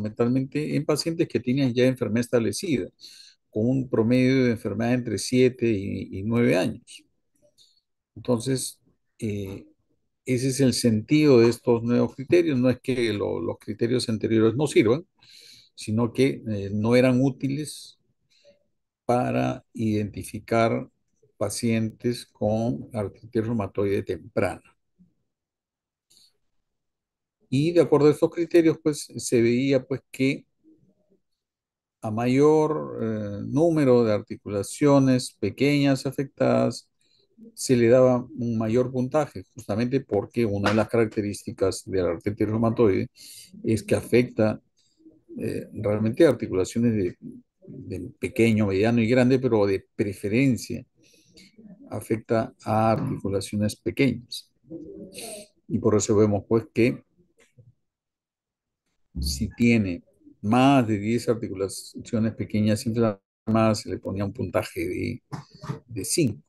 fundamentalmente en pacientes que tenían ya enfermedad establecida, con un promedio de enfermedad entre 7 y 9 años. Entonces, eh, ese es el sentido de estos nuevos criterios. No es que los criterios anteriores no sirvan, sino que no eran útiles para identificar pacientes con artritis reumatoide temprana. Y de acuerdo a estos criterios, pues se veía pues que a mayor número de articulaciones pequeñas afectadas, se le daba un mayor puntaje, justamente porque una de las características de la artritis reumatoide es que afecta realmente articulaciones de pequeño, mediano y grande, pero de preferencia afecta a articulaciones pequeñas. Y por eso vemos pues que si tiene más de 10 articulaciones pequeñas inflamadas, se le ponía un puntaje de 5.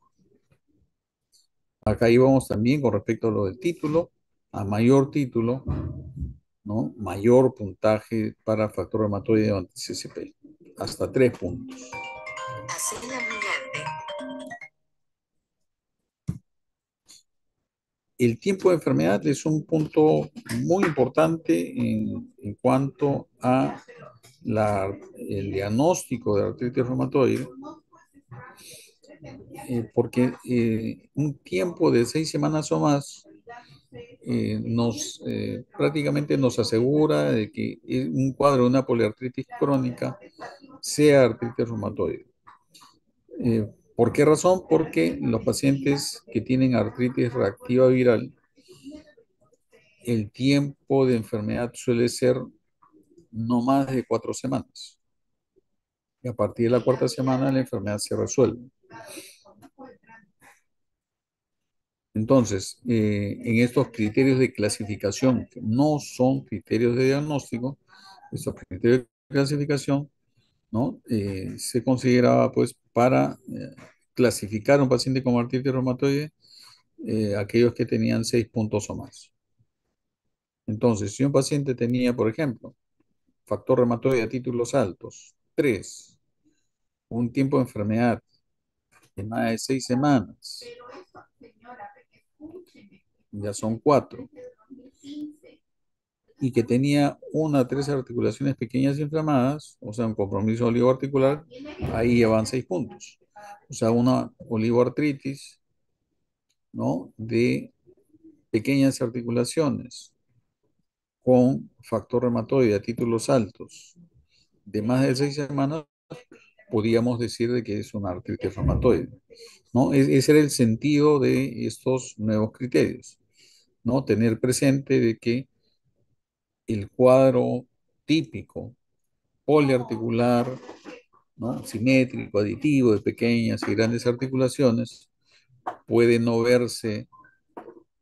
Acá íbamos también con respecto a lo del título, a mayor título, ¿no? Mayor puntaje para factor reumatoide ante CCP, hasta 3 puntos. Así la El tiempo de enfermedad es un punto muy importante en cuanto a el diagnóstico de artritis reumatoide, porque un tiempo de 6 semanas o más prácticamente nos asegura de que un cuadro de una poliartritis crónica sea artritis reumatoide. ¿Por qué razón? Porque los pacientes que tienen artritis reactiva viral, el tiempo de enfermedad suele ser no más de 4 semanas. Y a partir de la cuarta semana la enfermedad se resuelve. Entonces, en estos criterios de clasificación, que no son criterios de diagnóstico, estos criterios de clasificación, ¿no? Se consideraba, pues, para clasificar a un paciente con artritis reumatoide, aquellos que tenían 6 puntos o más. Entonces, si un paciente tenía, por ejemplo, factor reumatoide a títulos altos, 3, un tiempo de enfermedad de más de 6 semanas, ya son 4, y que tenía una o 3 articulaciones pequeñas inflamadas, o sea, un compromiso oligoarticular, ahí ya van 6 puntos. O sea, una oligoartritis, ¿no? De pequeñas articulaciones con factor reumatoide a títulos altos de más de 6 semanas, podríamos decir de que es una artritis reumatoide, ¿no? Ese era el sentido de estos nuevos criterios, ¿no? Tener presente de que el cuadro típico, poliarticular, ¿no? Simétrico, aditivo, de pequeñas y grandes articulaciones, puede no verse,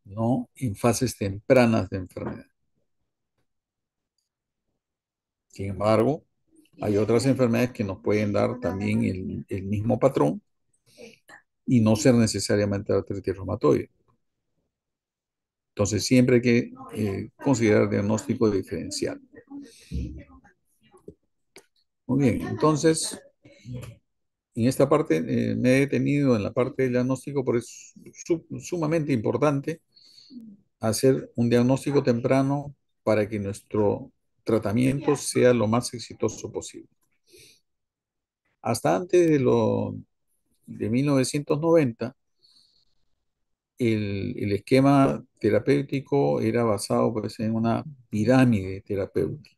¿no? En fases tempranas de enfermedad. Sin embargo, hay otras enfermedades que nos pueden dar también el mismo patrón y no ser necesariamente artritis reumatoide. Entonces, siempre hay que considerar diagnóstico diferencial. Muy bien, entonces, en esta parte me he detenido en la parte del diagnóstico, porque es sumamente importante hacer un diagnóstico temprano para que nuestro tratamiento sea lo más exitoso posible. Hasta antes de 1990, el esquema terapéutico era basado pues, en una pirámide terapéutica,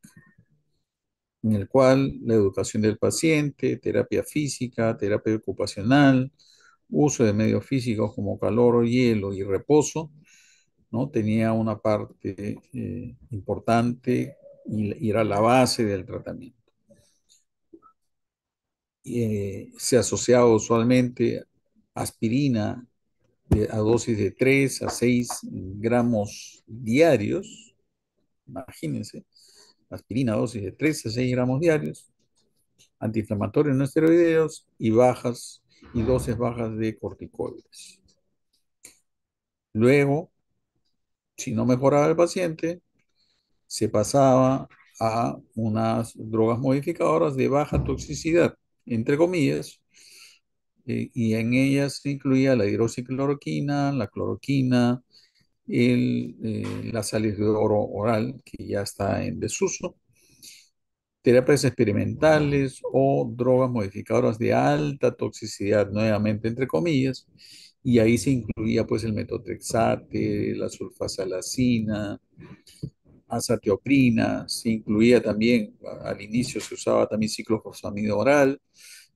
en el cual la educación del paciente, terapia física, terapia ocupacional, uso de medios físicos como calor, hielo y reposo, ¿no? Tenía una parte importante y era la base del tratamiento. Se asociaba usualmente aspirina a dosis de 3 a 6 gramos diarios, imagínense, aspirina a dosis de 3 a 6 gramos diarios, antiinflamatorios no esteroideos y dosis bajas de corticoides. Luego, si no mejoraba el paciente, se pasaba a unas drogas modificadoras de baja toxicidad, entre comillas, y en ellas se incluía la hidroxicloroquina, la cloroquina, la sales de oro oral, que ya está en desuso, terapias experimentales o drogas modificadoras de alta toxicidad, nuevamente entre comillas, y ahí se incluía pues el metotrexate, la sulfasalacina, azatioprina, se incluía también, al inicio se usaba también ciclofosfamida oral,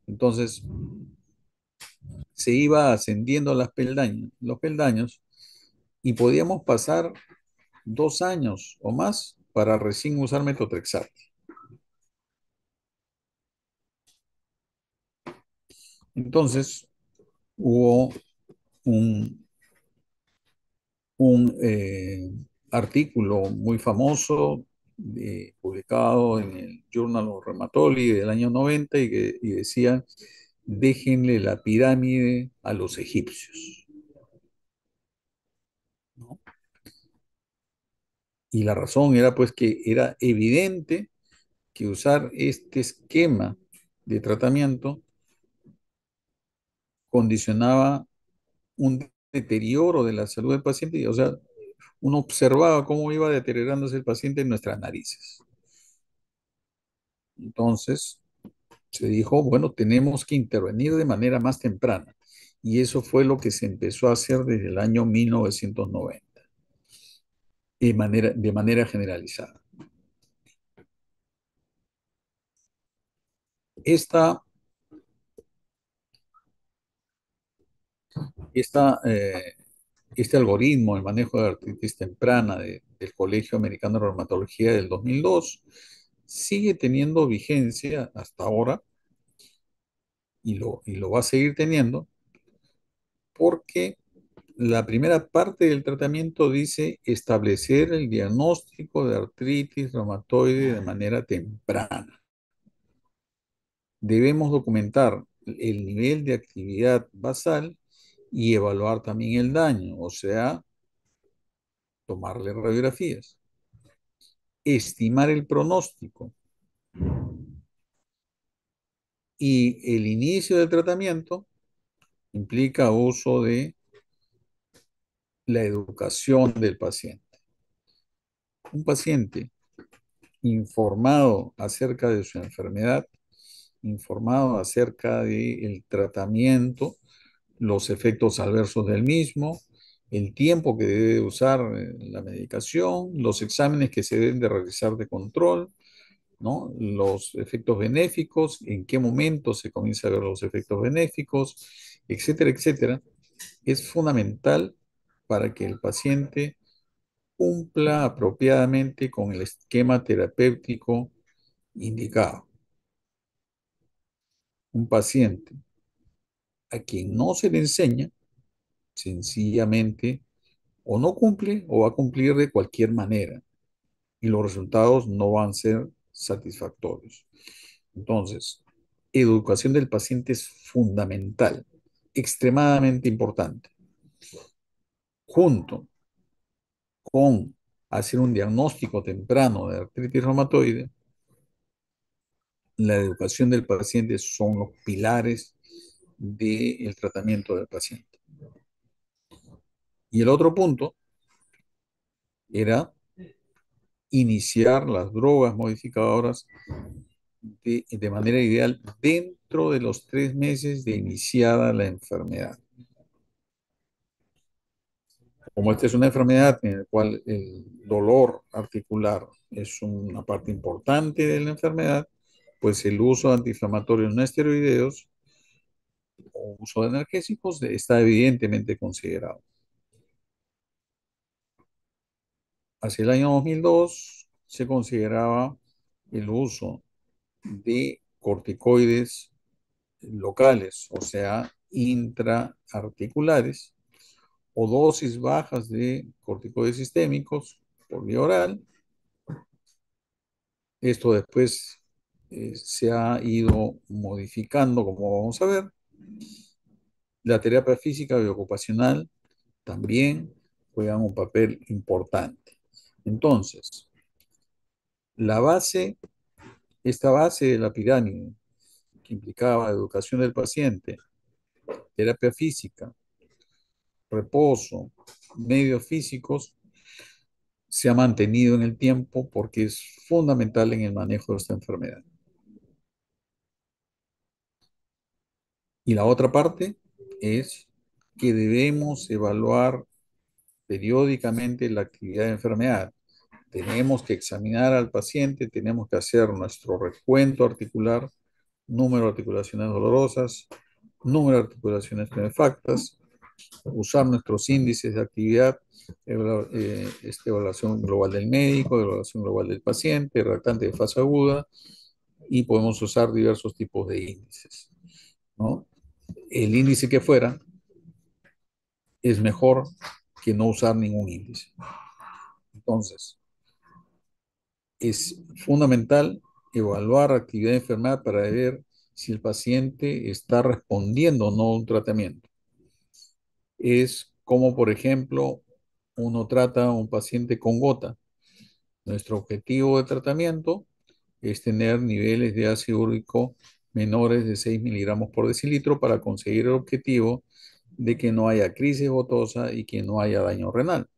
entonces se iba ascendiendo los peldaños y podíamos pasar 2 años o más para recién usar metotrexate. Entonces hubo un, un artículo muy famoso publicado en el Journal of Rheumatology del año 90 y decía, déjenle la pirámide a los egipcios, ¿no? Y la razón era pues que era evidente que usar este esquema de tratamiento condicionaba un deterioro de la salud del paciente, o sea, uno observaba cómo iba deteriorándose el paciente en nuestras narices. Entonces, se dijo, bueno, tenemos que intervenir de manera más temprana. Y eso fue lo que se empezó a hacer desde el año 1990, de manera generalizada. Esta, esta, este algoritmo, el manejo de artritis temprana del Colegio Americano de Reumatología del 2002, sigue teniendo vigencia hasta ahora y lo va a seguir teniendo porque la primera parte del tratamiento dice establecer el diagnóstico de artritis reumatoide de manera temprana. Debemos documentar el nivel de actividad basal y evaluar también el daño, o sea, tomarle radiografías. Estimar el pronóstico y el inicio del tratamiento implica uso de la educación del paciente. Un paciente informado acerca de su enfermedad, informado acerca del tratamiento, los efectos adversos del mismo, el tiempo que debe usar la medicación, los exámenes que se deben de realizar de control, ¿no? Los efectos benéficos, en qué momento se comienza a ver los efectos benéficos, etcétera, etcétera, es fundamental para que el paciente cumpla apropiadamente con el esquema terapéutico indicado. Un paciente a quien no se le enseña, sencillamente o no cumple o va a cumplir de cualquier manera y los resultados no van a ser satisfactorios. Entonces, educación del paciente es fundamental, extremadamente importante. Junto con hacer un diagnóstico temprano de artritis reumatoide, la educación del paciente son los pilares del tratamiento del paciente. Y el otro punto era iniciar las drogas modificadoras de manera ideal dentro de los 3 meses de iniciada la enfermedad. Como esta es una enfermedad en la cual el dolor articular es una parte importante de la enfermedad, pues el uso de antiinflamatorios no esteroideos o uso de analgésicos está evidentemente considerado. Hacia el año 2002 se consideraba el uso de corticoides locales, o sea, intraarticulares, o dosis bajas de corticoides sistémicos por vía oral. Esto después se ha ido modificando, como vamos a ver. La terapia física y ocupacional también juegan un papel importante. Entonces, La base, esta base de la pirámide, que implicaba educación del paciente, terapia física, reposo, medios físicos, se ha mantenido en el tiempo porque es fundamental en el manejo de esta enfermedad. Y la otra parte es que debemos evaluar periódicamente la actividad de enfermedad. Tenemos que examinar al paciente, tenemos que hacer nuestro recuento articular, número de articulaciones dolorosas, número de articulaciones benefactas, usar nuestros índices de actividad, evaluación global del médico, evaluación global del paciente, reactante de fase aguda, y podemos usar diversos tipos de índices, ¿no? El índice que fuera es mejor que no usar ningún índice. Entonces, es fundamental evaluar actividad de enfermedad para ver si el paciente está respondiendo o no a un tratamiento. Es como, por ejemplo, uno trata a un paciente con gota. Nuestro objetivo de tratamiento es tener niveles de ácido úrico menores de 6 miligramos por decilitro para conseguir el objetivo de que no haya crisis gotosa y que no haya daño renal.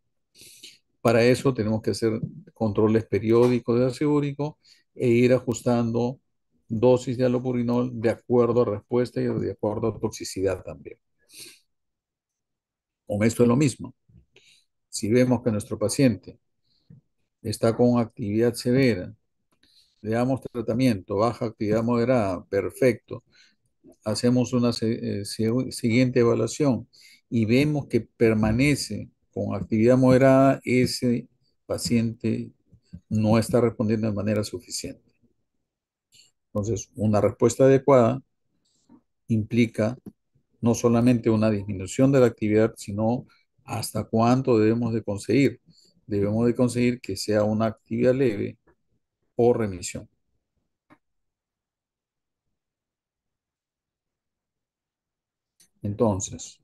Para eso tenemos que hacer controles periódicos de ácido úrico e ir ajustando dosis de alopurinol de acuerdo a respuesta y de acuerdo a toxicidad también. Con esto es lo mismo. Si vemos que nuestro paciente está con actividad severa, le damos tratamiento, baja actividad moderada, perfecto. Hacemos una siguiente evaluación y vemos que permanece con actividad moderada, ese paciente no está respondiendo de manera suficiente. Entonces, una respuesta adecuada implica no solamente una disminución de la actividad, sino hasta cuánto debemos de conseguir. Debemos de conseguir que sea una actividad leve o remisión. Entonces,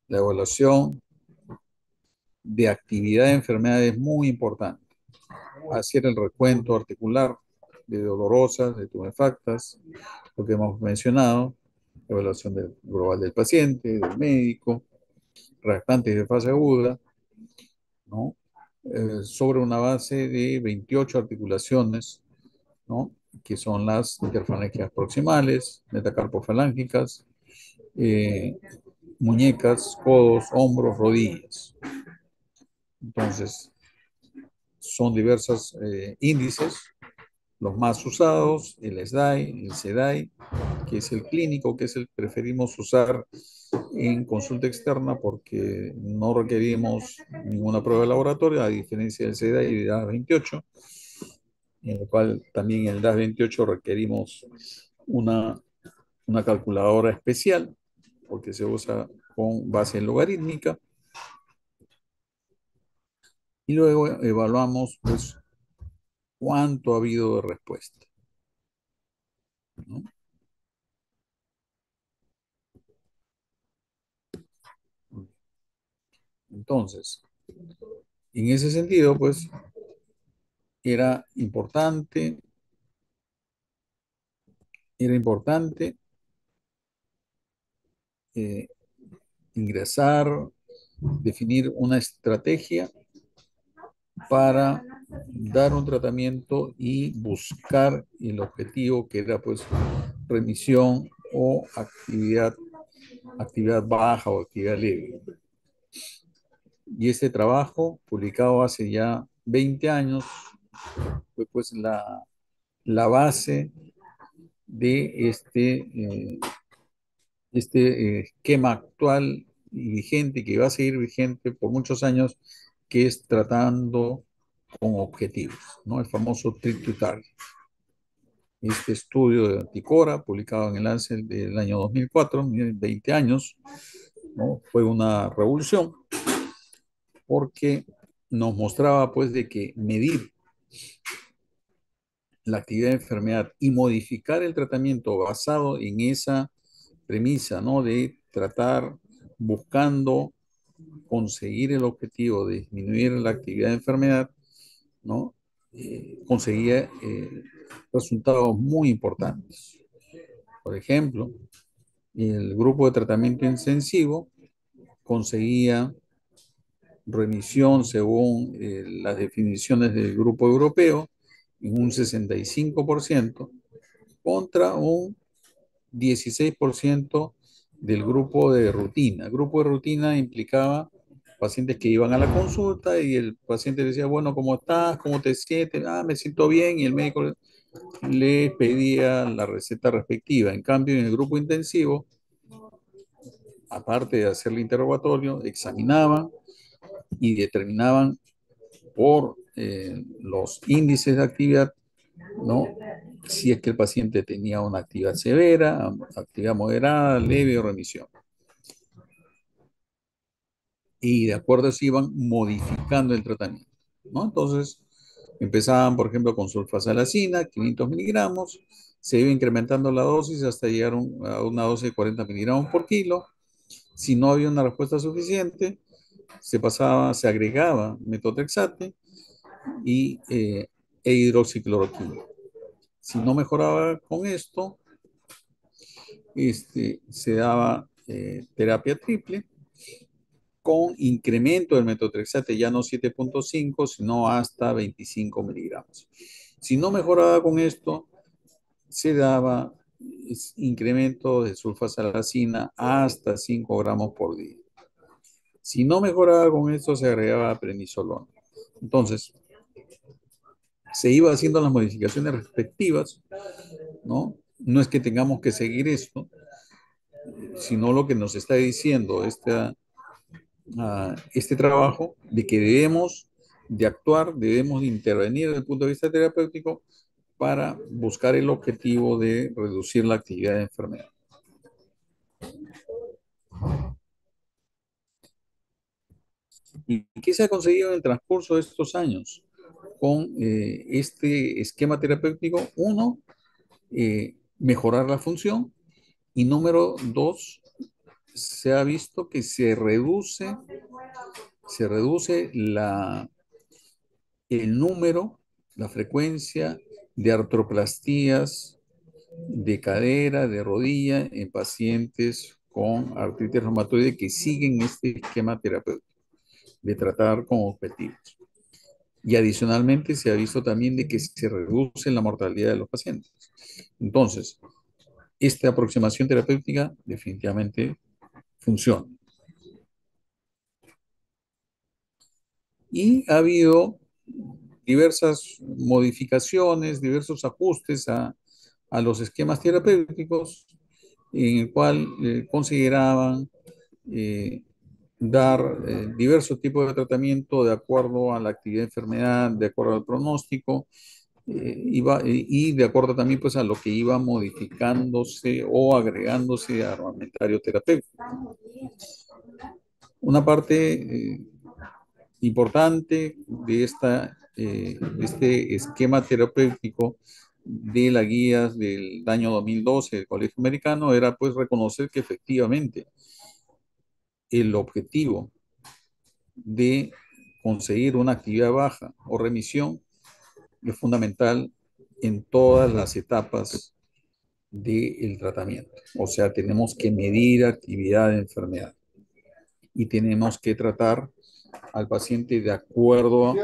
la evaluación de actividad de enfermedad es muy importante. Hacer el recuento articular de dolorosas, de tumefactas, lo que hemos mencionado, evaluación global del paciente, del médico, reactantes de fase aguda, ¿no? Sobre una base de 28 articulaciones, ¿no? Que son las interfalangias proximales, metacarpofalángicas, eh, muñecas, codos, hombros, rodillas. Entonces, son diversos índices, los más usados, el SDAI, el CDAI, que es el clínico, que es el que preferimos usar en consulta externa porque no requerimos ninguna prueba de laboratorio, a diferencia del CDAI y del DAS28, en el cual también en el DAS28 requerimos una, una calculadora especial, porque se usa con base logarítmica, y luego evaluamos pues, cuánto ha habido de respuesta, ¿no? Entonces, en ese sentido, pues era importante, era importante eh, ingresar, definir una estrategia para dar un tratamiento y buscar el objetivo que era pues remisión o actividad baja o actividad leve. Y este trabajo, publicado hace ya 20 años, fue pues la base de este esquema actual y vigente, que va a seguir vigente por muchos años, que es tratando con objetivos, ¿no? El famoso Treat to Target. Este estudio de Anticora, publicado en el Lancet del año 2004, 20 años, ¿no? Fue una revolución porque nos mostraba pues de que medir la actividad de enfermedad y modificar el tratamiento basado en esa premisa, ¿no? De tratar buscando conseguir el objetivo de disminuir la actividad de enfermedad, ¿no? conseguía resultados muy importantes. Por ejemplo, el grupo de tratamiento intensivo conseguía remisión según las definiciones del grupo europeo en un 65% contra un 16% del grupo de rutina. El grupo de rutina implicaba pacientes que iban a la consulta y el paciente decía, bueno, ¿cómo estás? ¿Cómo te sientes? Ah, me siento bien y el médico le pedía la receta respectiva. En cambio, en el grupo intensivo, aparte de hacer el interrogatorio, examinaban y determinaban por los índices de actividad, ¿no? Si es que el paciente tenía una actividad severa, actividad moderada, leve o remisión. Y de acuerdo a eso iban modificando el tratamiento, ¿no? Entonces, empezaban, por ejemplo, con sulfasalacina, 500 miligramos, se iba incrementando la dosis hasta llegar a una dosis de 40 miligramos por kilo. Si no había una respuesta suficiente, se agregaba metotrexate e hidroxicloroquina. Si no mejoraba con esto, se daba terapia triple con incremento del metotrexate, ya no 7,5, sino hasta 25 miligramos. Si no mejoraba con esto, se daba incremento de sulfasalacina hasta 5 gramos por día. Si no mejoraba con esto, se agregaba prednisolona. Entonces, se iba haciendo las modificaciones respectivas, ¿no? No es que tengamos que seguir esto, sino lo que nos está diciendo este trabajo de que debemos de actuar, debemos de intervenir desde el punto de vista terapéutico para buscar el objetivo de reducir la actividad de enfermedad. ¿Y qué se ha conseguido en el transcurso de estos años con este esquema terapéutico? Uno, mejorar la función y número dos, se ha visto que se reduce el número, la frecuencia de artroplastías de cadera, de rodilla en pacientes con artritis reumatoide que siguen este esquema terapéutico de tratar con objetivos. Y adicionalmente se ha visto también de que se reduce la mortalidad de los pacientes. Entonces, esta aproximación terapéutica definitivamente funciona. Y ha habido diversas modificaciones, diversos ajustes a los esquemas terapéuticos en el cual consideraban eh, dar diversos tipos de tratamiento de acuerdo a la actividad de enfermedad, de acuerdo al pronóstico, y de acuerdo también pues, a lo que iba modificándose o agregándose a armamentario terapéutico. Una parte importante de este esquema terapéutico de las guías del año 2012 del Colegio Americano era pues reconocer que efectivamente el objetivo de conseguir una actividad baja o remisión es fundamental en todas las etapas del tratamiento. O sea, tenemos que medir actividad de enfermedad y tenemos que tratar al paciente de acuerdo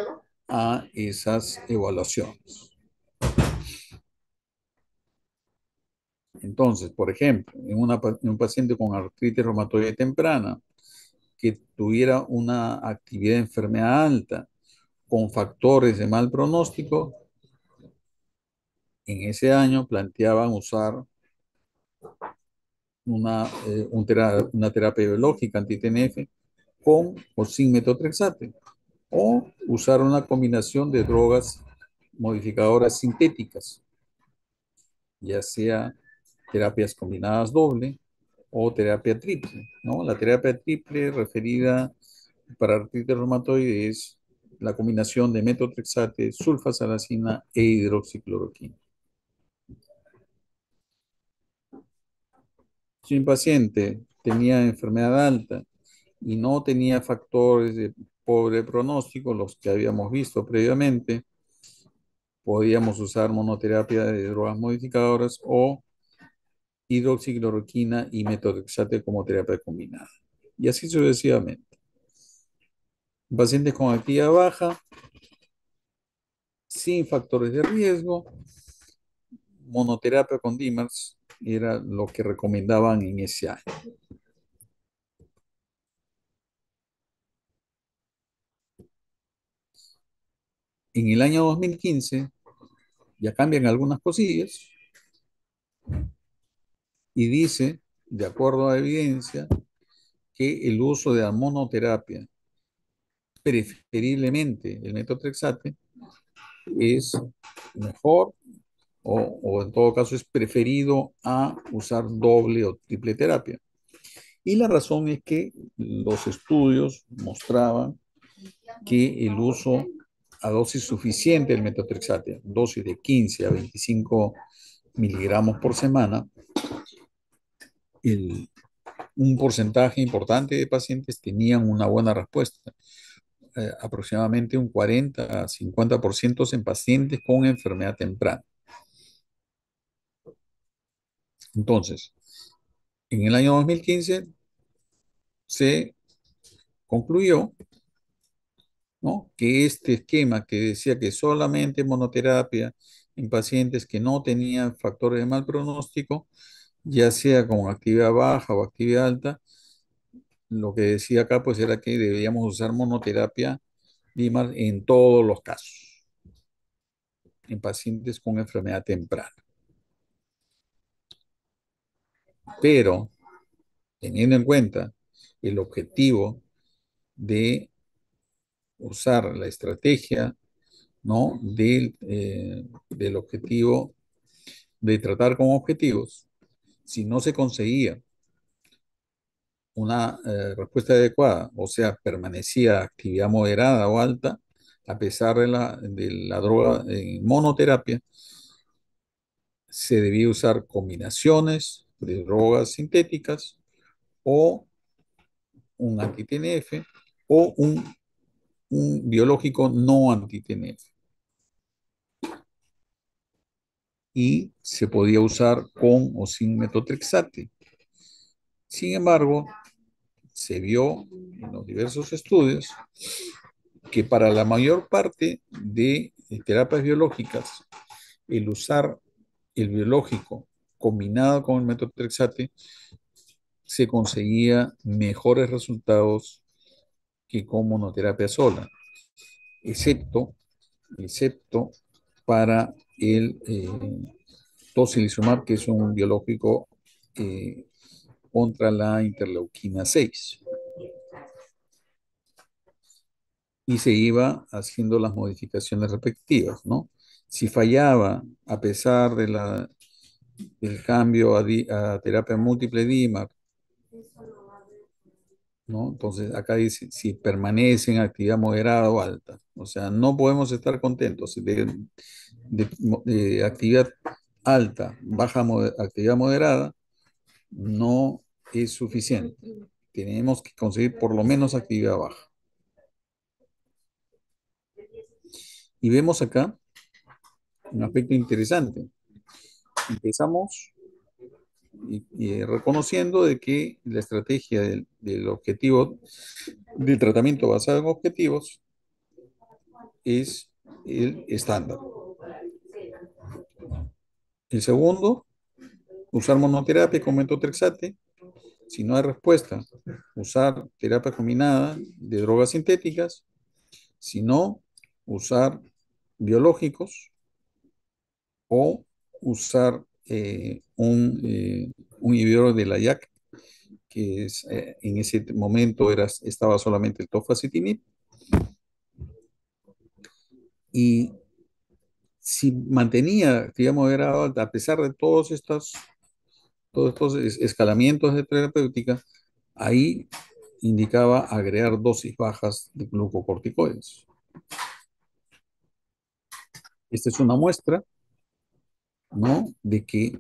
a esas evaluaciones. Entonces, por ejemplo, en un paciente con artritis reumatoide temprana que tuviera una actividad de enfermedad alta con factores de mal pronóstico, en ese año planteaban usar una terapia biológica anti-TNF con o sin metotrexate, o usar una combinación de drogas modificadoras sintéticas, ya sea terapias combinadas doble o terapia triple, ¿no? La terapia triple referida para artritis reumatoide es la combinación de metotrexate, sulfasalacina e hidroxicloroquina. Si un paciente tenía enfermedad alta y no tenía factores de pobre pronóstico, los que habíamos visto previamente, podíamos usar monoterapia de drogas modificadoras o hidroxicloroquina y metotrexate como terapia combinada. Y así sucesivamente. Pacientes con actividad baja, sin factores de riesgo, monoterapia con DIMARS era lo que recomendaban en ese año. En el año 2015 ya cambian algunas cosillas y dice, de acuerdo a evidencia, que el uso de la monoterapia, preferiblemente el metotrexate, es mejor o en todo caso es preferido a usar doble o triple terapia. Y la razón es que los estudios mostraban que el uso a dosis suficiente del metotrexate, dosis de 15 a 25 miligramos por semana, el, un porcentaje importante de pacientes tenían una buena respuesta, aproximadamente un 40 a 50% en pacientes con enfermedad temprana. Entonces, en el año 2015 se concluyó, ¿no?, que este esquema que decía que solamente monoterapia en pacientes que no tenían factores de mal pronóstico, ya sea con actividad baja o actividad alta, lo que decía acá pues era que deberíamos usar monoterapia DIMAR en todos los casos, en pacientes con enfermedad temprana. Pero teniendo en cuenta el objetivo de usar la estrategia, ¿no?, del objetivo de tratar con objetivos, si no se conseguía una respuesta adecuada, o sea, permanecía actividad moderada o alta, a pesar de la droga en monoterapia, se debía usar combinaciones de drogas sintéticas o un anti-TNF o un biológico no anti-TNF. Y se podía usar con o sin metotrexate. Sin embargo, se vio en los diversos estudios que para la mayor parte de terapias biológicas, el usar el biológico combinado con el metotrexate se conseguía mejores resultados que con monoterapia sola, excepto, excepto para el tocilizumab, que es un biológico eh, contra la interleuquina 6. Y se iba haciendo las modificaciones respectivas, ¿no? Si fallaba, a pesar del cambio a terapia múltiple DIMAR, ¿no? Entonces, acá dice, si permanece en actividad moderada o alta. O sea, no podemos estar contentos de actividad alta, actividad moderada, no es suficiente. Tenemos que conseguir por lo menos actividad baja. Y vemos acá un aspecto interesante. Empezamos reconociendo de que la estrategia del objetivo del tratamiento basado en objetivos es el estándar. El segundo, usar monoterapia con metotrexate. Si no hay respuesta, usar terapia combinada de drogas sintéticas. Si no, usar biológicos o usar un inhibidor de la YAC, que es, en ese momento estaba solamente el tofacitinib. Y si mantenía actividad moderada alta, a pesar de todos estos escalamientos de terapéutica, ahí indicaba agregar dosis bajas de glucocorticoides. Esta es una muestra, ¿no?, de que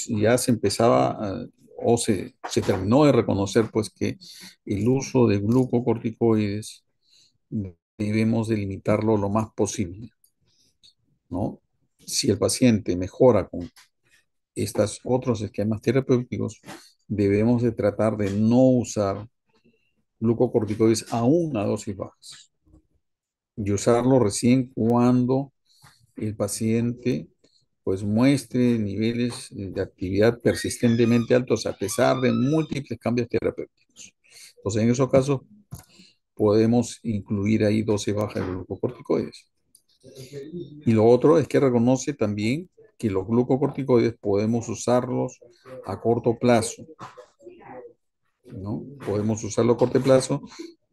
ya se empezaba o se terminó de reconocer pues que el uso de glucocorticoides debemos delimitarlo lo más posible, ¿no? Si el paciente mejora con estos otros esquemas terapéuticos, debemos de tratar de no usar glucocorticoides aún a dosis bajas y usarlo recién cuando el paciente pues muestre niveles de actividad persistentemente altos a pesar de múltiples cambios terapéuticos. Entonces, en esos casos podemos incluir ahí dosis bajas de glucocorticoides. Y lo otro es que reconoce también que los glucocorticoides podemos usarlos a corto plazo, ¿no? Podemos usarlo a corto plazo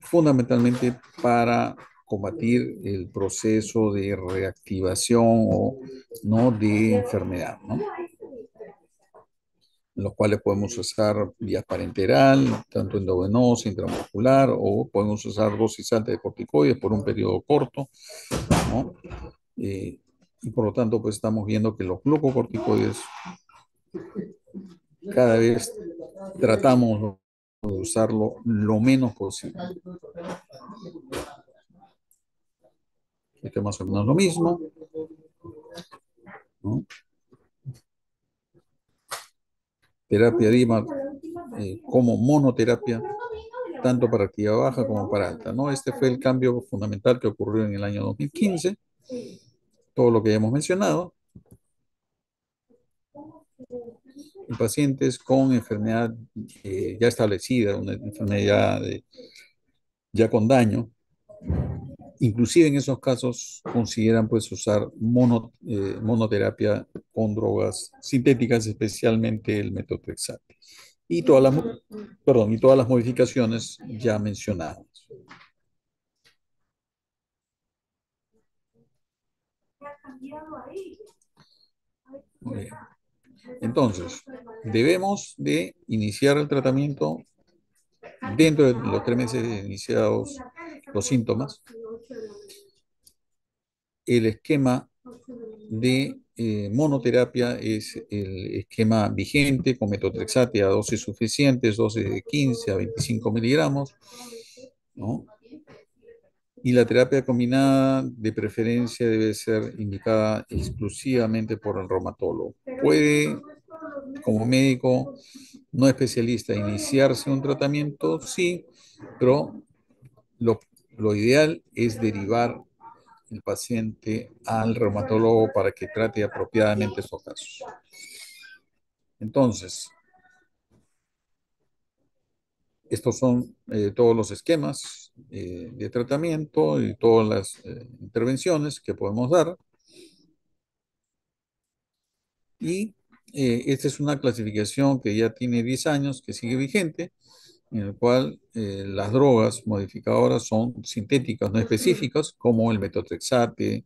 fundamentalmente para combatir el proceso de reactivación o no de enfermedad, ¿no? Los cuales podemos usar vía parenteral, tanto endovenosa, intramuscular, o podemos usar dosis altas de corticoides por un periodo corto, ¿no? Eh, y por lo tanto, pues estamos viendo que los glucocorticoides cada vez tratamos de usarlo lo menos posible. Esto es más o menos lo mismo, ¿no? Terapia DIMAR como monoterapia, tanto para actividad baja como para alta, ¿no? Este fue el cambio fundamental que ocurrió en el año 2015, todo lo que ya hemos mencionado, en pacientes con enfermedad ya establecida, una enfermedad ya con daño. Inclusive en esos casos consideran pues usar monoterapia con drogas sintéticas, especialmente el metotrexate. Y todas las, perdón, y todas las modificaciones ya mencionadas. Muy bien. Entonces, debemos de iniciar el tratamiento dentro de los 3 meses de iniciados los síntomas. El esquema de monoterapia es el esquema vigente con metotrexate a dosis suficientes, dosis de 15 a 25 miligramos, ¿no? Y la terapia combinada de preferencia debe ser indicada exclusivamente por el reumatólogo. Puede, como médico no especialista, iniciarse un tratamiento, sí, pero lo, lo ideal es derivar el paciente al reumatólogo para que trate apropiadamente esos casos. Entonces, estos son todos los esquemas de tratamiento y todas las intervenciones que podemos dar. Y esta es una clasificación que ya tiene 10 años, que sigue vigente, en el cual las drogas modificadoras son sintéticas, no específicas, como el metotrexate,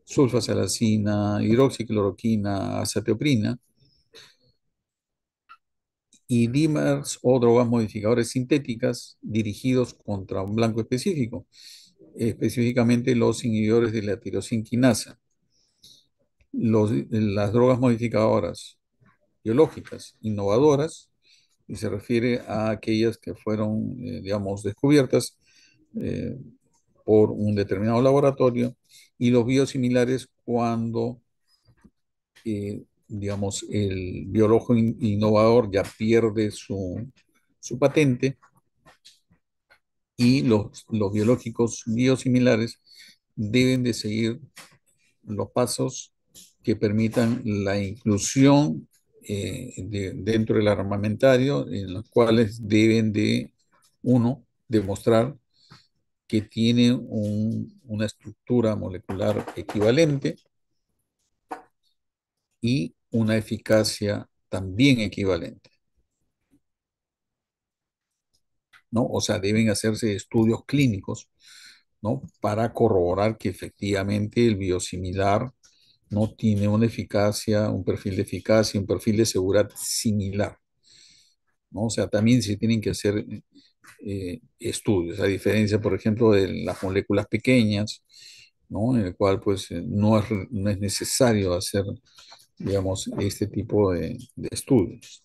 sulfasalacina, hidroxicloroquina, azathioprina, y dimers o drogas modificadoras sintéticas dirigidos contra un blanco específico, específicamente los inhibidores de la tirosinquinasa. Las drogas modificadoras biológicas innovadoras, y se refiere a aquellas que fueron, digamos, descubiertas eh, por un determinado laboratorio, y los biosimilares cuando, digamos, el biólogo innovador ya pierde su patente y los biológicos biosimilares deben de seguir los pasos que permitan la inclusión dentro del armamentario, en los cuales deben de, uno, demostrar que tiene una estructura molecular equivalente y una eficacia también equivalente, ¿no? O sea, deben hacerse estudios clínicos, ¿no? Para corroborar que efectivamente el biosimilar no tiene una eficacia, un perfil de eficacia, un perfil de seguridad similar, ¿no? O sea, también se tienen que hacer estudios, a diferencia, por ejemplo, de las moléculas pequeñas, ¿no? En el cual, pues, no es necesario hacer, digamos, este tipo de estudios.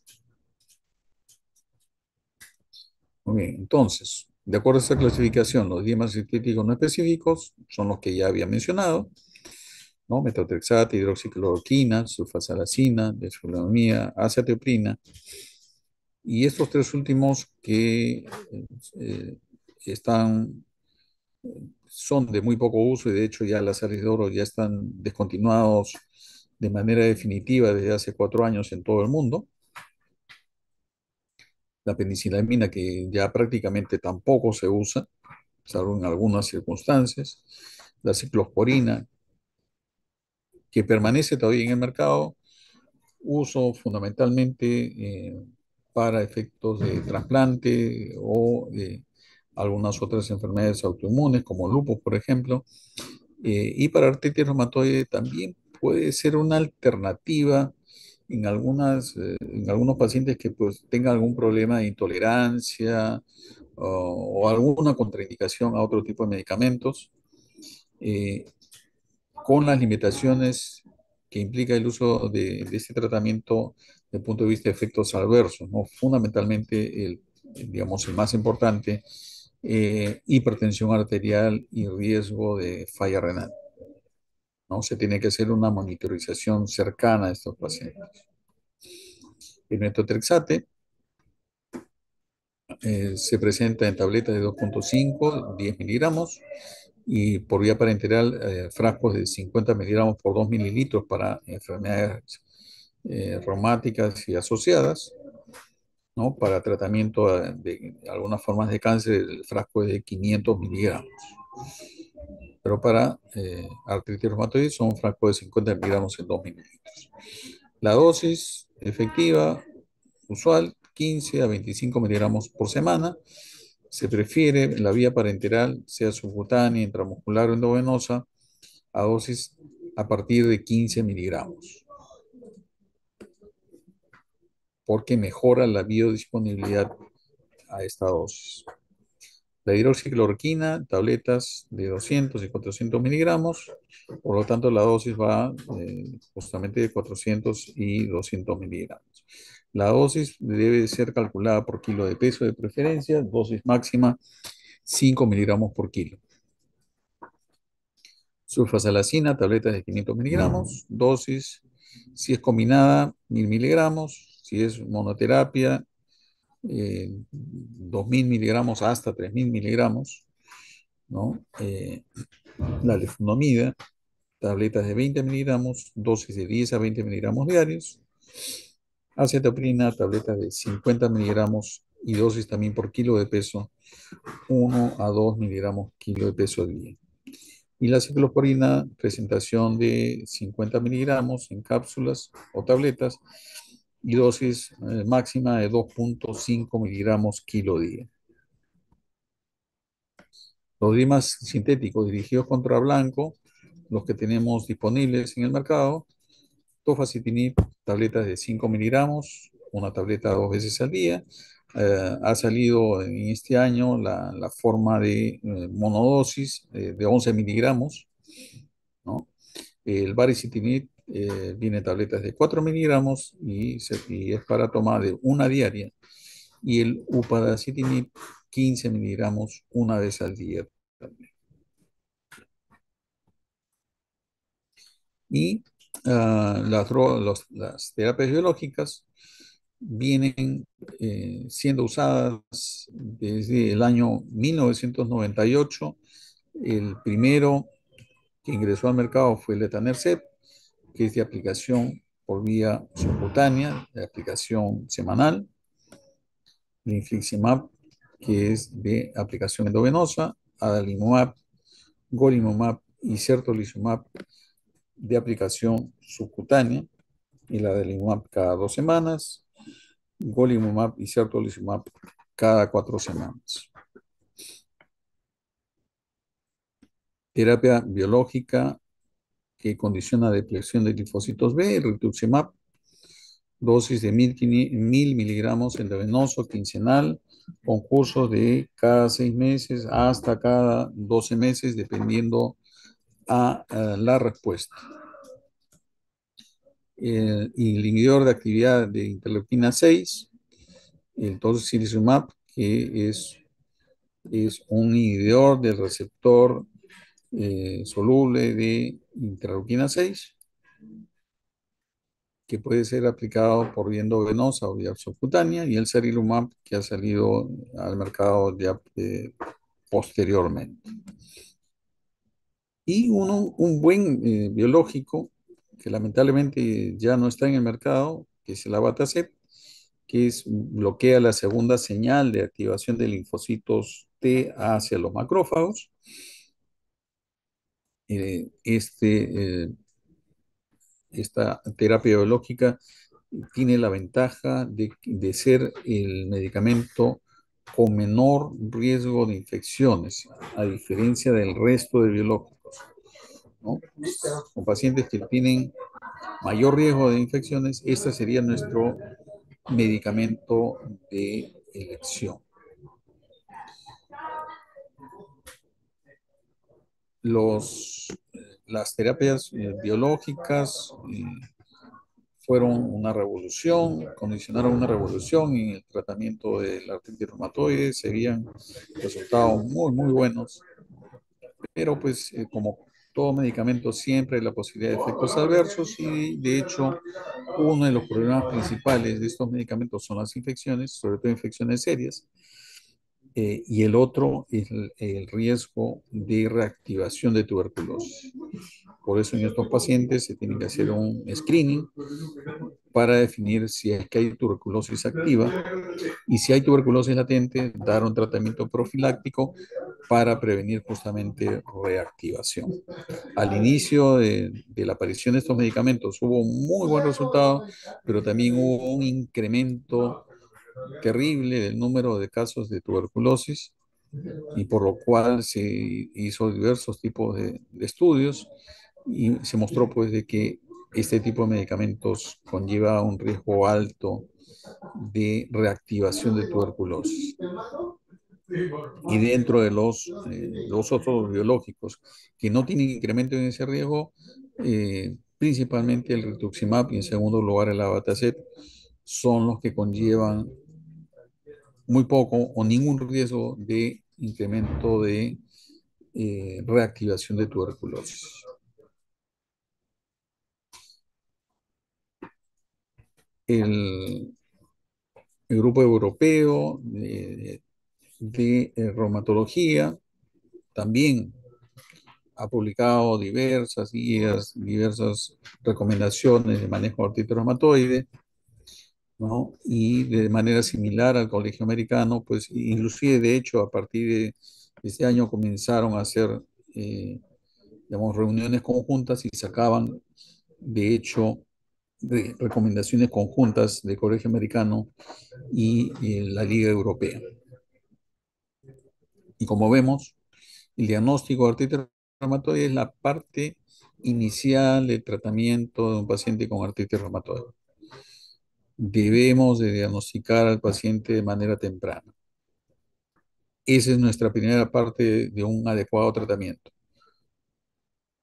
Muy bien, entonces, De acuerdo a esta clasificación, los idiomas sintéticos no específicos son los que ya había mencionado, ¿no? Metotrexato, hidroxicloroquina, sulfasalacina, desfluramida, azathioprina. Y estos tres últimos que eh, están, son de muy poco uso y de hecho ya las sales de oro ya están descontinuados de manera definitiva desde hace 4 años en todo el mundo. La penicilamina que ya prácticamente tampoco se usa, salvo en algunas circunstancias. La ciclosporina que permanece todavía en el mercado, uso fundamentalmente para efectos de trasplante o algunas otras enfermedades autoinmunes como lupus, por ejemplo. Y para artritis reumatoide también puede ser una alternativa en algunos pacientes que pues, tengan algún problema de intolerancia o alguna contraindicación a otro tipo de medicamentos. Eh, con las limitaciones que implica el uso de este tratamiento desde el punto de vista de efectos adversos, ¿no? Fundamentalmente, digamos, el más importante, hipertensión arterial y riesgo de falla renal, ¿no? Se tiene que hacer una monitorización cercana a estos pacientes. El metotrexate se presenta en tabletas de 2,5, 10 miligramos, y por vía parenteral frascos de 50 miligramos por 2 mililitros para enfermedades reumáticas y asociadas, ¿no? Para tratamiento de algunas formas de cáncer, el frasco es de 500 miligramos, pero para artritis reumatoide son un frasco de 50 miligramos en 2 mililitros. La dosis efectiva usual, 15 a 25 miligramos por semana. Se prefiere la vía parenteral, sea subcutánea, intramuscular o endovenosa, a dosis a partir de 15 miligramos, porque mejora la biodisponibilidad a esta dosis. La hidroxicloroquina, tabletas de 200 y 400 miligramos, por lo tanto la dosis va justamente de 400 y 200 miligramos. La dosis debe ser calculada por kilo de peso de preferencia, dosis máxima 5 miligramos por kilo. Sulfasalacina, tabletas de 500 miligramos, dosis, si es combinada, 1000 miligramos, si es monoterapia, 2000 miligramos hasta 3000 miligramos, ¿no? La leflunomida, tabletas de 20 miligramos, dosis de 10 a 20 miligramos diarios. Acetaprina, tabletas de 50 miligramos y dosis también por kilo de peso, 1 a 2 miligramos kilo de peso día. Y la ciclosporina, presentación de 50 miligramos en cápsulas o tabletas y dosis máxima de 2,5 miligramos kilo día. Los dimas sintéticos dirigidos contra blanco, los que tenemos disponibles en el mercado, tofacitinib, tabletas de 5 miligramos, una tableta 2 veces al día. Ha salido en este año la forma de monodosis de 11 miligramos, ¿no? El baricitinib viene en tabletas de 4 miligramos y es para tomar de una diaria. Y el upadacitinib, 15 miligramos una vez al día. Y las terapias biológicas vienen siendo usadas desde el año 1998. El primero que ingresó al mercado fue el etanercept, que es de aplicación por vía subcutánea, de aplicación semanal. El infliximab, que es de aplicación endovenosa. Adalimumab, golimumab y certolizumab, de aplicación subcutánea. Y la adalimumab cada 2 semanas. Golimumab y certolizumab cada 4 semanas. Terapia biológica que condiciona la depleción de linfocitos B, rituximab, dosis de 1000 miligramos endovenoso quincenal, con cursos de cada 6 meses hasta cada 12 meses, dependiendo a la respuesta. El inhibidor de actividad de interleuquina 6, el tocilizumab, que es Es un inhibidor del receptor soluble de interleuquina 6 que puede ser aplicado por vía endovenosa o vía subcutánea, y el Sarilumab que ha salido al mercado ya posteriormente. Y un buen biológico que lamentablemente ya no está en el mercado, que es el Abatacept, que bloquea la segunda señal de activación de linfocitos T hacia los macrófagos. Eh, este, eh, esta terapia biológica tiene la ventaja de ser el medicamento con menor riesgo de infecciones, a diferencia del resto de biológicos, ¿no? Con pacientes que tienen mayor riesgo de infecciones, este sería nuestro medicamento de elección. Los, las terapias biológicas fueron una revolución, condicionaron una revolución en el tratamiento de la artritis reumatoide, se habían resultados muy, muy buenos, pero pues como todo medicamento siempre hay la posibilidad de efectos adversos, y de hecho uno de los problemas principales de estos medicamentos son las infecciones, sobre todo infecciones serias, y el otro es el riesgo de reactivación de tuberculosis. Por eso en estos pacientes se tiene que hacer un screening para definir si es que hay tuberculosis activa, y si hay tuberculosis latente, dar un tratamiento profiláctico para prevenir justamente reactivación. Al inicio de la aparición de estos medicamentos hubo un muy buen resultado, pero también hubo un incremento terrible del número de casos de tuberculosis, y por lo cual se hizo diversos tipos de estudios, y se mostró pues de que este tipo de medicamentos conlleva un riesgo alto de reactivación de tuberculosis. Y dentro de los otros biológicos que no tienen incremento en ese riesgo, principalmente el rituximab y en segundo lugar el abatacept, son los que conllevan muy poco o ningún riesgo de incremento de reactivación de tuberculosis. El, el grupo europeo de reumatología también ha publicado diversas guías, diversas recomendaciones de manejo de artritis reumatoide, ¿no? Y de manera similar al Colegio Americano, pues inclusive de hecho a partir de este año comenzaron a hacer, eh, digamos, reuniones conjuntas y sacaban de hecho recomendaciones conjuntas del Colegio Americano y la Liga Europea. Y como vemos, el diagnóstico de artritis reumatoide es la parte inicial del tratamiento de un paciente con artritis reumatoide. Debemos de diagnosticar al paciente de manera temprana. Esa es nuestra primera parte de un adecuado tratamiento.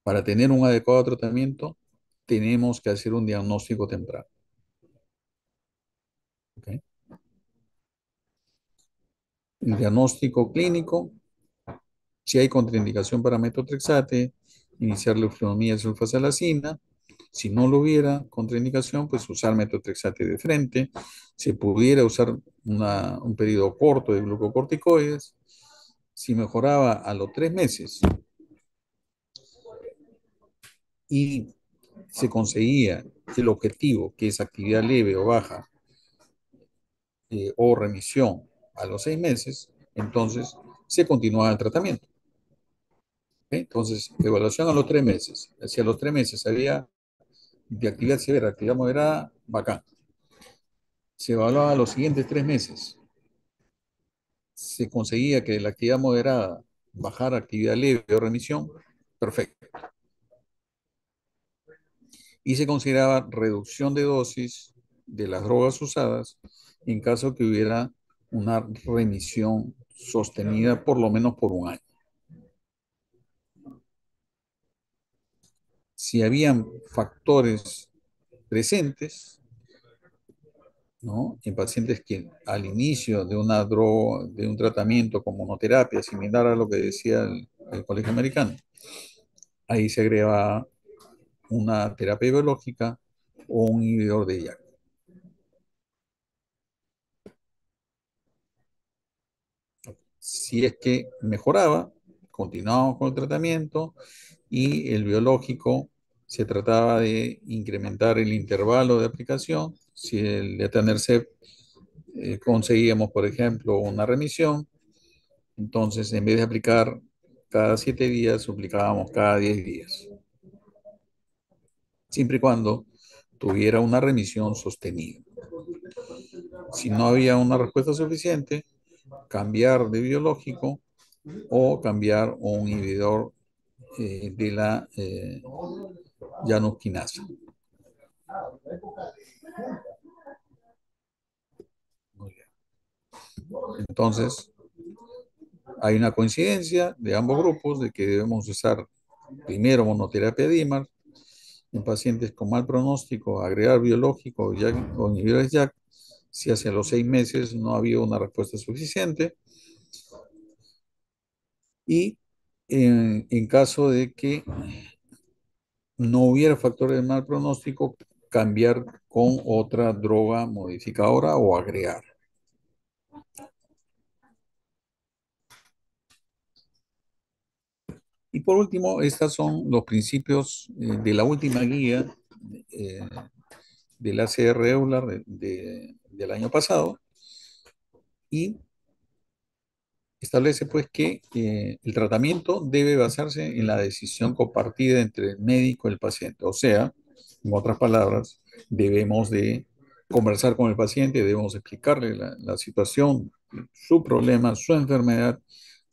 Para tener un adecuado tratamiento, tenemos que hacer un diagnóstico temprano. ¿Okay? El diagnóstico clínico: si hay contraindicación para metotrexate, iniciar leucotomía de sulfasalacina. Si no lo hubiera contraindicación, pues usar metotrexate de frente. Se pudiera usar un periodo corto de glucocorticoides. Si mejoraba a los 3 meses y se conseguía el objetivo, que es actividad leve o baja, o remisión a los 6 meses, entonces se continuaba el tratamiento. ¿Okay? Entonces, evaluación a los 3 meses. Si a los 3 meses había de actividad severa, actividad moderada, bacán. Se evaluaba los siguientes 3 meses. Se conseguía que la actividad moderada bajara a actividad leve o remisión, perfecto. Y se consideraba reducción de dosis de las drogas usadas en caso que hubiera una remisión sostenida por lo menos por un año. Si habían factores presentes, ¿no? En pacientes que al inicio de una droga, de un tratamiento con monoterapia, similar a lo que decía el Colegio Americano, ahí se agrega una terapia biológica o un inhibidor de YAC. Si es que mejoraba, continuábamos con el tratamiento y el biológico se trataba de incrementar el intervalo de aplicación. Si el de Etanercept conseguíamos, por ejemplo, una remisión, entonces en vez de aplicar cada 7 días, aplicábamos cada 10 días, siempre y cuando tuviera una remisión sostenida. Si no había una respuesta suficiente, cambiar de biológico o cambiar un inhibidor de la llanosquinasa. Entonces, hay una coincidencia de ambos grupos de que debemos usar primero monoterapia DIMAR en pacientes con mal pronóstico, agregar biológico o inhibidores JAK si hacia los 6 meses no había una respuesta suficiente y en caso de que no hubiera factores de mal pronóstico, cambiar con otra droga modificadora o agregar. Y por último, estos son los principios de la última guía eh, del ACR EULAR del año pasado y establece pues que el tratamiento debe basarse en la decisión compartida entre el médico y el paciente. O sea, en otras palabras, debemos de conversar con el paciente, debemos explicarle la situación, su problema, su enfermedad,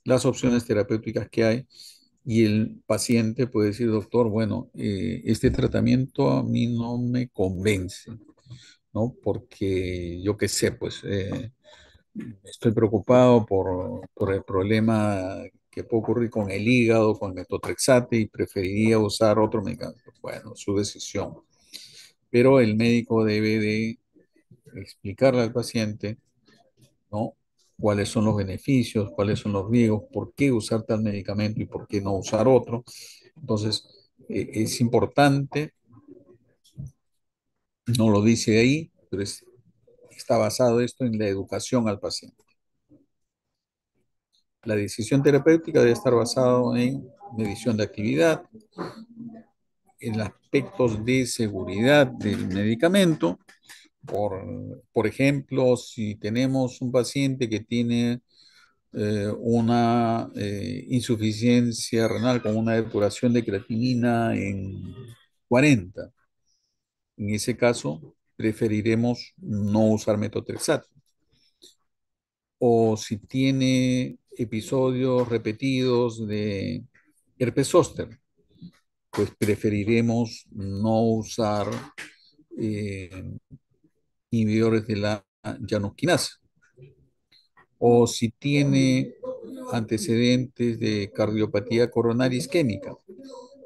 las opciones terapéuticas que hay. Y el paciente puede decir, doctor, bueno, este tratamiento a mí no me convence, ¿no? Porque yo qué sé, pues estoy preocupado por el problema que puede ocurrir con el hígado, con el metotrexate y preferiría usar otro medicamento. Bueno, su decisión. Pero el médico debe de explicarle al paciente, ¿no? Cuáles son los beneficios, cuáles son los riesgos, por qué usar tal medicamento y por qué no usar otro. Entonces, es importante, no lo dice ahí, pero está basado esto en la educación al paciente. La decisión terapéutica debe estar basada en medición de actividad, en aspectos de seguridad del medicamento. Por ejemplo, si tenemos un paciente que tiene una insuficiencia renal con una depuración de creatinina en 40, en ese caso preferiremos no usar metotrexato. O si tiene episodios repetidos de herpes zóster, pues preferiremos no usar eh, inhibidores de la llanosquinasa. O si tiene antecedentes de cardiopatía coronaria isquémica,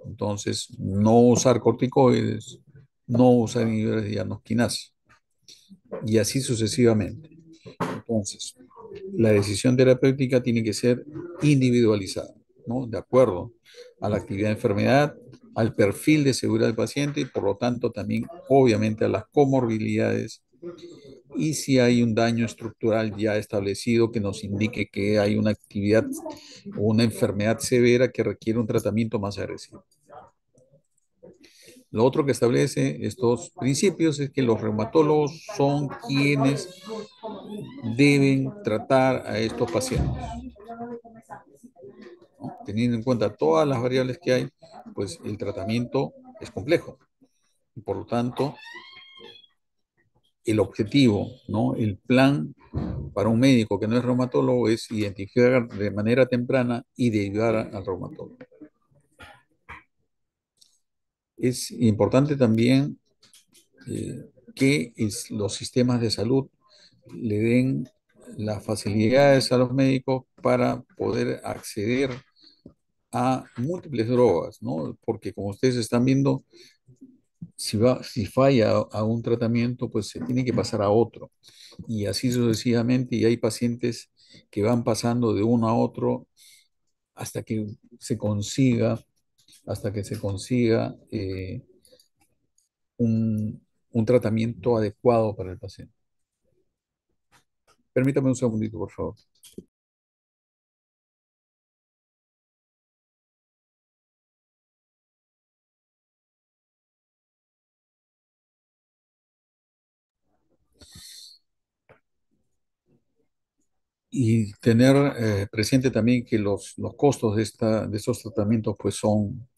entonces no usar corticoides, no usar inhibidores de llanosquinasa y así sucesivamente. Entonces, la decisión terapéutica tiene que ser individualizada, ¿no? De acuerdo a la actividad de enfermedad, al perfil de seguridad del paciente y por lo tanto también, obviamente, a las comorbilidades y si hay un daño estructural ya establecido que nos indique que hay una actividad o una enfermedad severa que requiere un tratamiento más agresivo. Lo otro que establece estos principios es que los reumatólogos son quienes deben tratar a estos pacientes, ¿no? Teniendo en cuenta todas las variables que hay, pues el tratamiento es complejo. Y por lo tanto, el objetivo, ¿no? El plan para un médico que no es reumatólogo es identificar de manera temprana y derivar al reumatólogo. Es importante también que los sistemas de salud le den las facilidades a los médicos para poder acceder a múltiples drogas, ¿no? Porque como ustedes están viendo, Si falla a un tratamiento, pues se tiene que pasar a otro. Y así sucesivamente, y hay pacientes que van pasando de uno a otro hasta que se consiga, hasta que se consiga un, un tratamiento adecuado para el paciente. Permítame un segundito, por favor. Y tener presente también que los costos de estos tratamientos pues son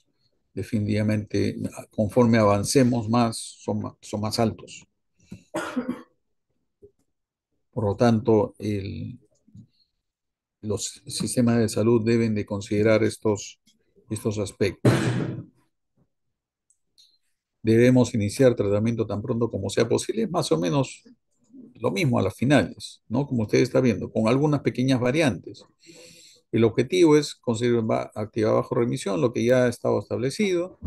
definitivamente, conforme avancemos más, son más altos. Por lo tanto, los sistemas de salud deben de considerar estos aspectos. Debemos iniciar tratamiento tan pronto como sea posible, más o menos lo mismo a las finales, ¿no? Como usted está viendo, con algunas pequeñas variantes. El objetivo es conseguir actividad bajo remisión, lo que ya ha estado establecido,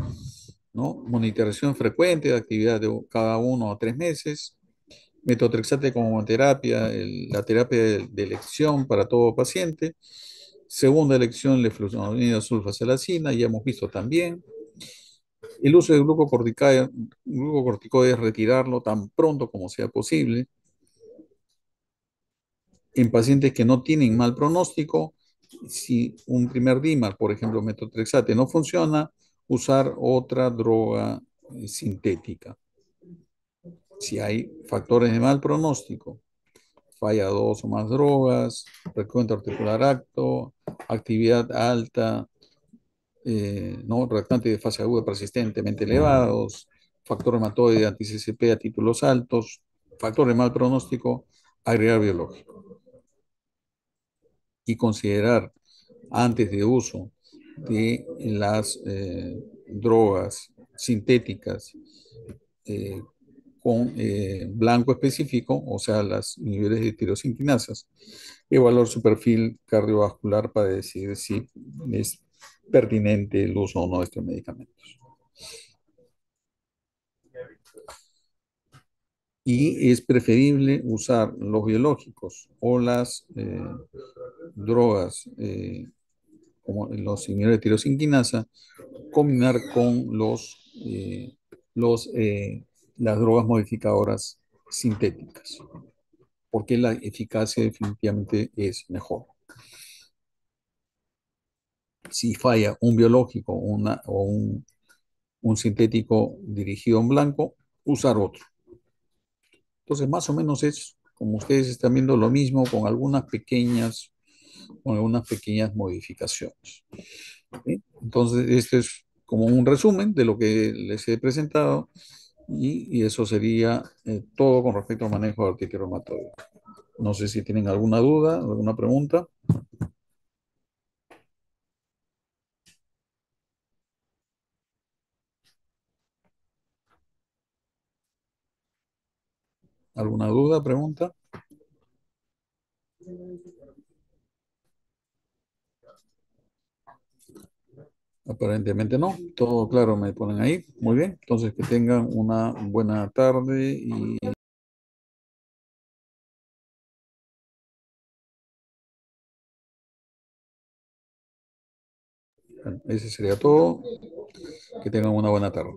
¿no? Monitorización frecuente de actividad de cada 1 a 3 meses, metotrexate como terapia, la terapia de elección para todo paciente. Segunda elección, leflunomida sulfasalacina, ya hemos visto también. El uso de glucocorticoides, retirarlo tan pronto como sea posible. En pacientes que no tienen mal pronóstico, si un primer DIMAR, por ejemplo, metotrexate, no funciona, usar otra droga sintética. Si hay factores de mal pronóstico, falla dos o más drogas, recuento articular acto, actividad alta, ¿no? Reactante de fase aguda persistentemente elevados, factor reumatoide anti-CCP a títulos altos, factor de mal pronóstico, agregar biológico. Y considerar antes de uso de las drogas sintéticas eh, con blanco específico, o sea, las niveles de tirosinquinasas, evaluar su perfil cardiovascular para decidir si es pertinente el uso o no de estos medicamentos. Y es preferible usar los biológicos o las drogas como los inhibidores de tirosinquinasa, combinar con los, las drogas modificadoras sintéticas, porque la eficacia definitivamente es mejor. Si falla un biológico un sintético dirigido en blanco, usar otro. Entonces, más o menos es, como ustedes están viendo, lo mismo con algunas pequeñas modificaciones. ¿Sí? Entonces, este es como un resumen de lo que les he presentado y eso sería todo con respecto al manejo de artritis reumatoide. No sé si tienen alguna duda, alguna pregunta. ¿Alguna duda, pregunta? Aparentemente no. Todo claro, me ponen ahí. Muy bien. Entonces, que tengan una buena tarde y bueno, ese sería todo. Que tengan una buena tarde.